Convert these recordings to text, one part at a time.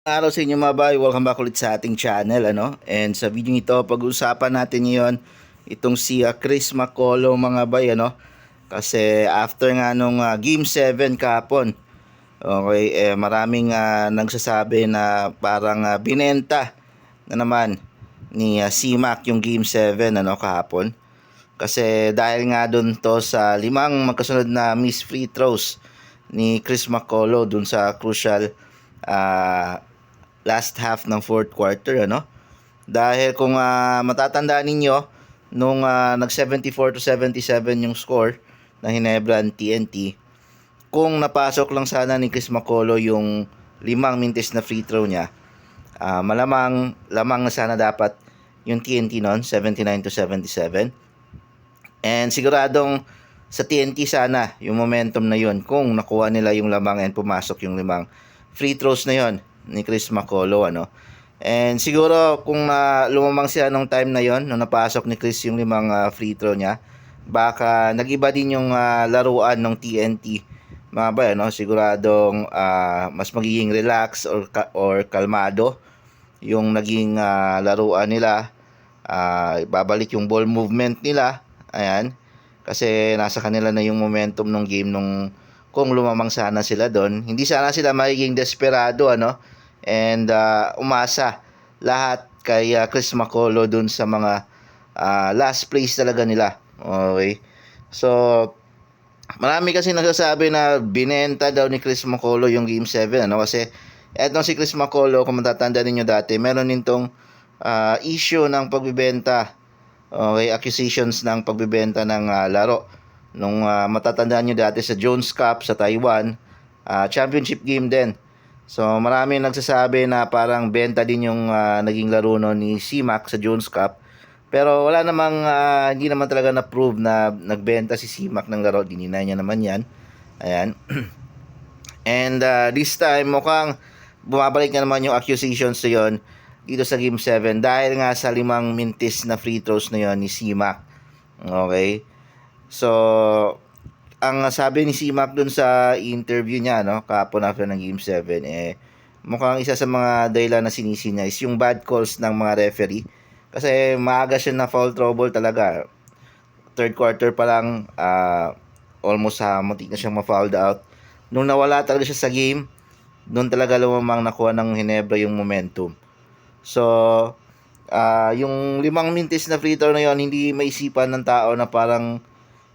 Araw sa inyo mga bay, welcome back ulit sa ating channel And sa video ito, pag-uusapan natin ngayon itong si Chris McCullough mga bay Kasi after nga nung Game 7 kahapon, okay, maraming nagsasabi na parang binenta na naman ni CMAC yung Game 7 kahapon. Kasi dahil nga dun to sa limang magkasunod na miss free throws ni Chris McCullough dun sa crucial ah, last half ng fourth quarter dahil kung matatandaan ninyo nung nag 74 to 77 yung score ng Hinebra TNT, kung napasok lang sana ni Chris McCullough yung limang mintis na free throw niya, malamang lamang na sana dapat yung TNT noon 79 to 77. And siguradong sa TNT sana yung momentum na yun kung nakuha nila yung lamang and pumasok yung limang free throws na yon ni Chris McCullough And siguro kung lumamang sila nung time na yon nung napasok ni Chris yung limang free throw niya, baka nagiba din yung laruan ng TNT mga ba siguradong mas magiging relax or kalmado yung naging laruan nila. Babalik yung ball movement nila. Ayan. Kasi nasa kanila na yung momentum ng game nung kung lumamang sana sila doon. Hindi sana sila magiging desperado and umasa lahat kay Chris McCullough doon sa mga last plays talaga nila. Okay. So marami kasi nagsasabi na binenta daw ni Chris McCullough yung Game 7 kasi etong si Chris McCullough, kung matatanda ninyo dati, meron nitong issue ng pagbibenta, okay, accusations ng pagbibenta ng laro. Nung matatandaan nyo dati sa Jones Cup sa Taiwan, championship game din. So marami nagsasabi na parang benta din yung naging laro no ni CMAC sa Jones Cup. Pero wala namang hindi naman talaga na-prove na nagbenta si CMAC ng laro. Dininay niya naman yan. Ayan. And this time mukhang bumabalik na naman yung accusations na yon dito sa Game 7 dahil nga sa limang mintis na free throws na yon ni CMAC. Okay? So, ang sabi ni CMAC dun sa interview niya kahapon after ng Game 7, mukhang isa sa mga dahilan na sinisi niya is yung bad calls ng mga referee. Kasi maaga siya na foul trouble talaga. Third quarter pa lang, almost muntik na siyang ma-fouled out. Nung nawala talaga siya sa game, doon talaga lumamang nakuha ng Hinebra yung momentum. So, yung limang mintis na free throw na yon, hindi maisipan ng tao na parang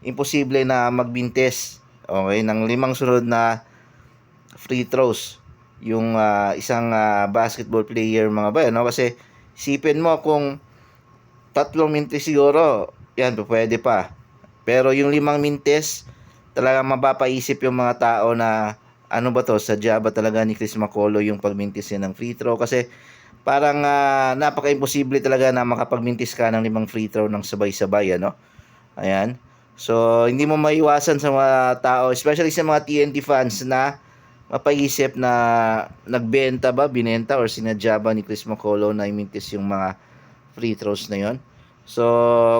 imposible na magbintes, okay, ng limang sunod na free throws yung isang basketball player mga ba kasi isipin mo kung tatlong mintis siguro yan pwede pa, pero yung limang mintis talagang mapapaisip yung mga tao na ano ba to, sadya ba talaga ni Chris McCullough yung pagmintis niya ng free throw? Kasi parang napaka-imposible talaga na makapagmintis ka ng limang free throw ng sabay-sabay Ayan. So hindi mo maiwasan sa mga tao, especially sa mga TNT fans, na mapaisip na nagbenta ba, binenta or sinadya ba ni Chris McCullough na imintis yung mga free throws na yon. So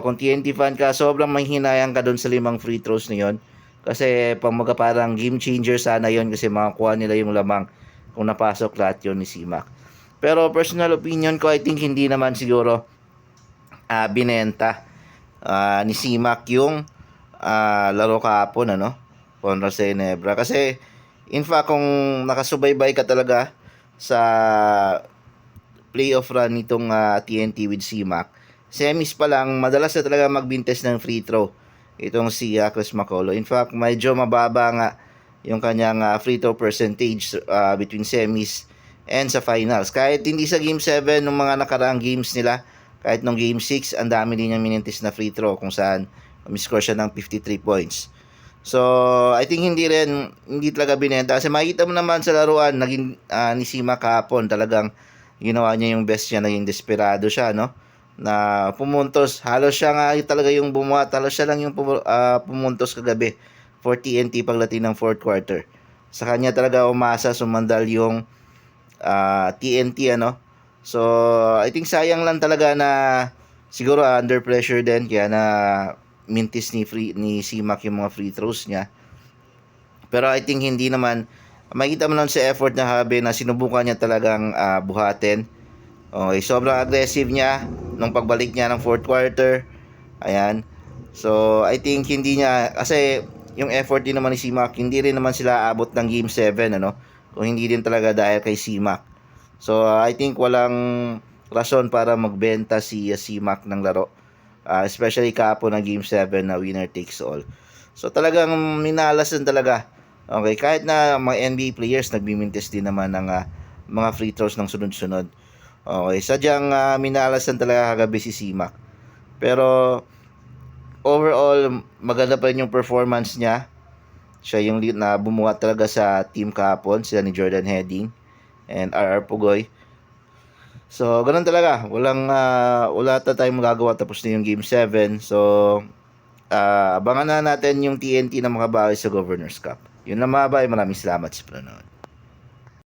kung TNT fan ka, sobrang manghinayang ka doon sa limang free throws na yon. Kasi pang parang game changer sana yon kasi makakuha nila yung lamang kung napasok lahat yon ni CMAC. Pero personal opinion ko, I think hindi naman siguro binenta ni CMAC yung laro kahapon kontra sa Ginebra. Kasi in fact kung nakasubaybay ka talaga sa playoff run nitong TNT with CMAC, semis pa lang madalas na talaga magbintes ng free throw itong si Chris McCullough. In fact medyo mababa nga yung kanyang free throw percentage between semis and sa finals. Kahit hindi sa game 7 ng mga nakaraang games nila, kahit nung game 6 ang dami din niyang minintis na free throw kung saan umiscore siya ng 53 points. So, I think hindi talaga binenta. Kasi makikita mo naman sa laruan, naging ni Sima kahapon, talagang ginawa niya yung best niya, naging desperado siya, na pumuntos. Halos siya nga talaga yung bumuhat. Halos siya lang yung pumuntos kagabi for TNT pagdating ng fourth quarter. Sa kanya talaga umasa, sumandal yung TNT, So, I think sayang lang talaga na siguro under pressure din kaya na mintis ni CMAC yung mga free throws niya. Pero I think hindi naman makikita mo lang sa effort na Habe na sinubukan niya talagang buhatin. Okay, sobrang aggressive niya nung pagbalik niya ng fourth quarter. Ayan. So, I think hindi niya, kasi yung effort din naman ni C-Mac, hindi rin naman sila abot ng Game 7, ano? Kung hindi din talaga dahil kay C-Mac. So, I think walang rason para magbenta si C-Mac ng laro. Especially kahapon ng Game 7 na winner takes all. So, talagang minalas din talaga. Okay, kahit na mga NBA players, nagmimintis din naman ng mga free throws ng sunod-sunod. Okay, sadyang minalas din talaga kagabi si C-Mac. Pero, overall, maganda pa rin yung performance niya. Siya yung lead na bumuhat talaga sa team kahapon, sila ni Jordan Heading and RR Pugoy. So, ganun talaga. Wala tayong magagawa tapos na yung Game 7. So, abangan na natin yung TNT na makabawi sa Governors Cup. Yun lang mga bay. Maraming salamat sa panonood.